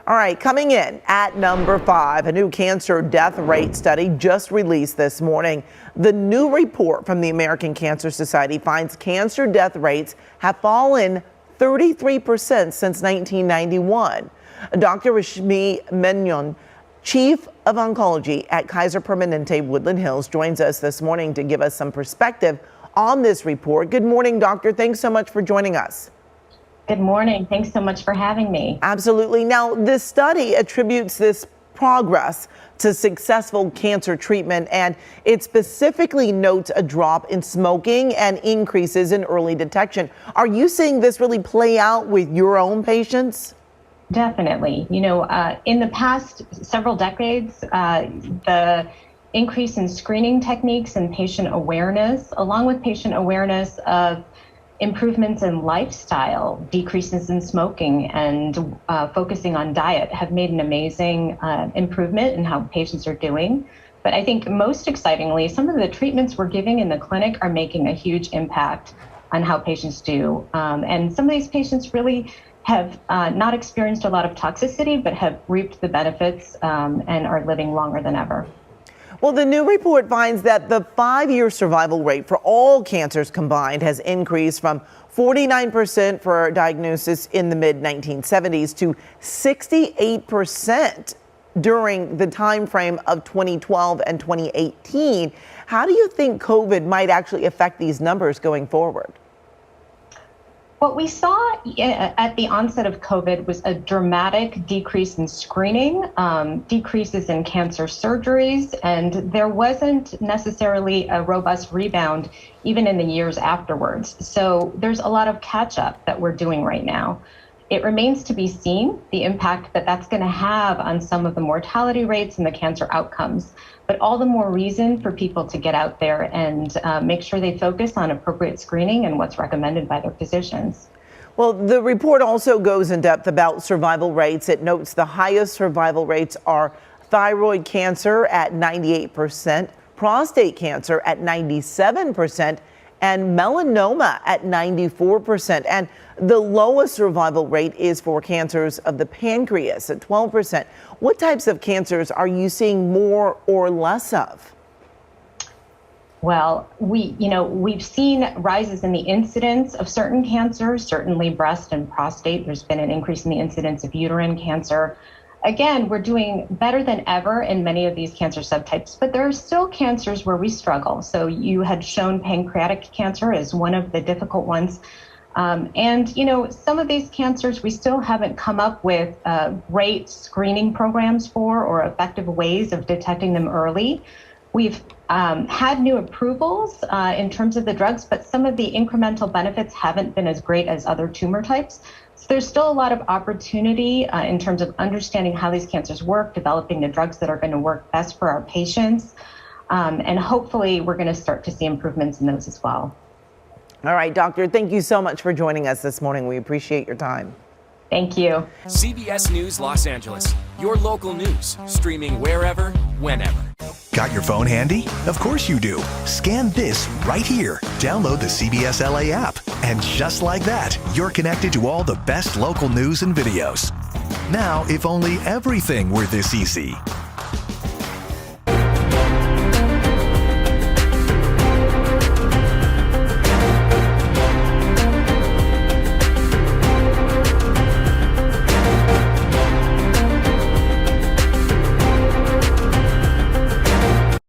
All right, coming in at number 5, a new cancer death rate study just released this morning. The new report from the American Cancer Society finds cancer death rates have fallen 33% since 1991. Dr. Rashmi Menon, Chief of Oncology at Kaiser Permanente Woodland Hills, joins us this morning to give us some perspective on this report. Good morning, doctor. Thanks so much for joining us. Good morning. Thanks so much for having me. Absolutely. Now, this study attributes this progress to successful cancer treatment, and it specifically notes a drop in smoking and increases in early detection. Are you seeing this really play out with your own patients? Definitely. In the past several decades, the increase in screening techniques and patient awareness, along with patient awareness of improvements in lifestyle, decreases in smoking, and focusing on diet have made an amazing improvement in how patients are doing. But I think most excitingly, some of the treatments we're giving in the clinic are making a huge impact on how patients do. And some of these patients really have not experienced a lot of toxicity, but have reaped the benefits and are living longer than ever. Well, the new report finds that the 5-year survival rate for all cancers combined has increased from 49% for diagnosis in the mid-1970s to 68% during the time frame of 2012 and 2018. How do you think COVID might actually affect these numbers going forward? What we saw at the onset of COVID was a dramatic decrease in screening, decreases in cancer surgeries, and there wasn't necessarily a robust rebound even in the years afterwards. So there's a lot of catch up that we're doing right now. It remains to be seen the impact that that's going to have on some of the mortality rates and the cancer outcomes. But all the more reason for people to get out there and make sure they focus on appropriate screening and what's recommended by their physicians. Well, the report also goes in depth about survival rates. It notes the highest survival rates are thyroid cancer at 98%, prostate cancer at 97%, and melanoma at 94%. And the lowest survival rate is for cancers of the pancreas at 12%. What types of cancers are you seeing more or less of? Well, we've seen rises in the incidence of certain cancers, certainly breast and prostate. There's been an increase in the incidence of uterine cancer. Again, we're doing better than ever in many of these cancer subtypes, but there are still cancers where we struggle. So you had shown pancreatic cancer as one of the difficult ones. And some of these cancers we still haven't come up with great screening programs for or effective ways of detecting them early. We've had new approvals in terms of the drugs, but some of the incremental benefits haven't been as great as other tumor types. So there's still a lot of opportunity in terms of understanding how these cancers work, developing the drugs that are going to work best for our patients. And hopefully we're going to start to see improvements in those as well. All right, doctor, thank you so much for joining us this morning. We appreciate your time. Thank you. CBS News Los Angeles, your local news, streaming wherever, whenever. Got your phone handy? Of course you do. Scan this right here. Download the CBS LA app. And just like that, you're connected to all the best local news and videos. Now, if only everything were this easy.